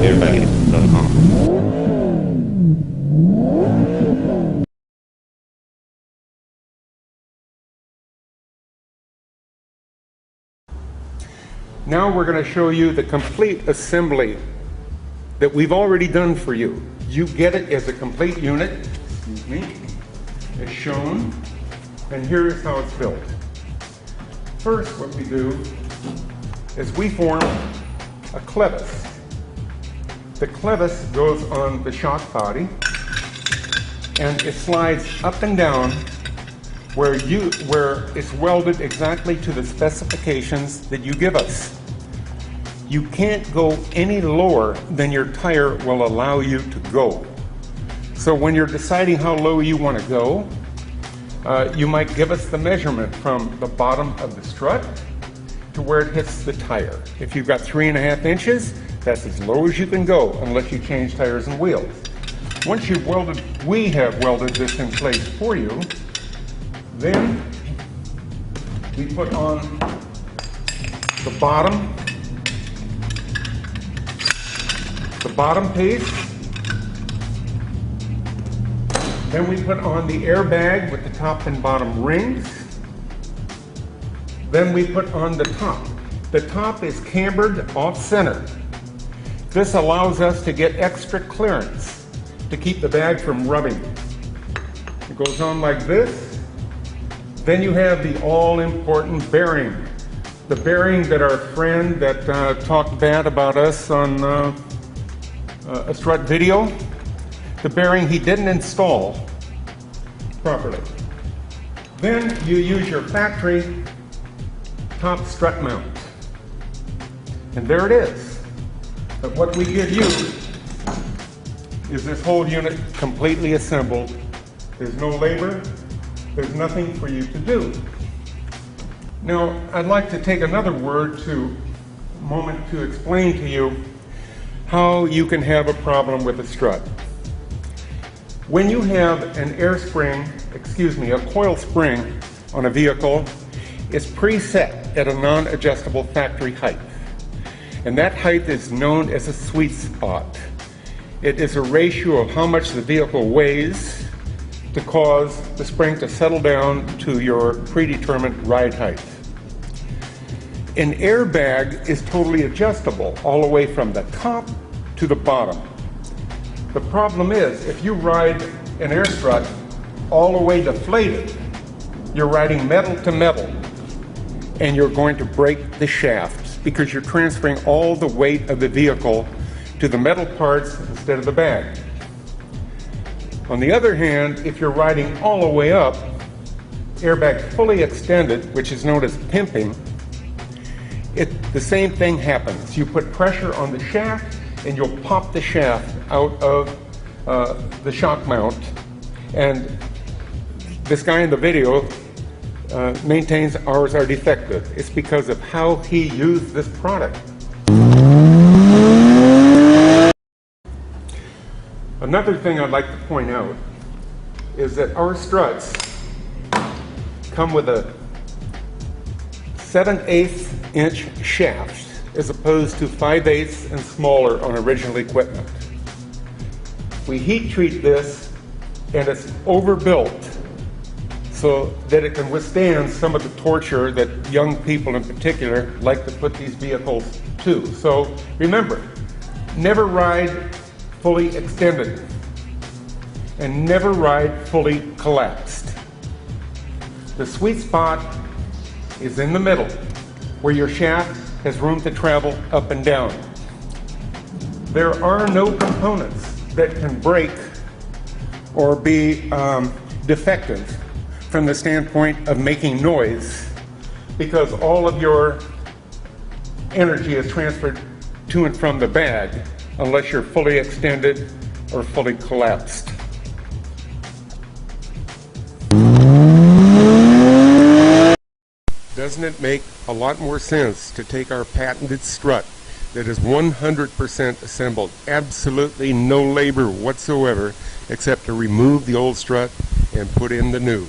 AirBagit.com. Now we're going to show you the complete assembly that we've already done for you. You get it as a complete unit, excuse me, as shown, and here is how it's built. First, what we do is we form a clevis. The clevis goes on the shock body, and it slides up and down where it's welded exactly to the specifications that you give us. You can't go any lower than your tire will allow you to go. So when you're deciding how low you want to go, you might give us the measurement from the bottom of the strut to where it hits the tire. If you've got 3.5 inches, that's as low as you can go unless you change tires and wheels. Once you've welded, we have welded this in place for you, then we put on the bottom piece. Then we put on the airbag with the top and bottom rings. Then we put on the top. The top is cambered off center. This allows us to get extra clearance to keep the bag from rubbing. It goes on like this. Then you have the all-important bearing. The bearing that our friend that talked bad about us on a strut video, the bearing he didn't install properly. Then you use your factory top strut mount. And there it is. But what we give you is this whole unit completely assembled. There's no labor. There's nothing for you to do. Now, I'd like to take another moment to explain to you how you can have a problem with a strut. When you have an a coil spring on a vehicle, it's preset at a non-adjustable factory height. And that height is known as a sweet spot. It is a ratio of how much the vehicle weighs to cause the spring to settle down to your predetermined ride height. An airbag is totally adjustable all the way from the top to the bottom. The problem is, if you ride an air strut all the way deflated, you're riding metal to metal, and you're going to break the shafts because you're transferring all the weight of the vehicle to the metal parts instead of the bag. On the other hand, if you're riding all the way up, airbag fully extended, which is known as pimping, the same thing happens. You put pressure on the shaft and you'll pop the shaft out of the shock mount. And this guy in the video maintains ours are defective. It's because of how he used this product. Another thing I'd like to point out is that our struts come with a 7/8 inch shaft as opposed to 5/8 and smaller on original equipment. We heat treat this and it's overbuilt so that it can withstand some of the torture that young people in particular like to put these vehicles to. So remember, never ride fully extended, and never ride fully collapsed. The sweet spot is in the middle, where your shaft has room to travel up and down. There are no components that can break or be defective from the standpoint of making noise, because all of your energy is transferred to and from the bag, unless you're fully extended or fully collapsed. Doesn't it make a lot more sense to take our patented strut that is 100% assembled, absolutely no labor whatsoever, except to remove the old strut and put in the new?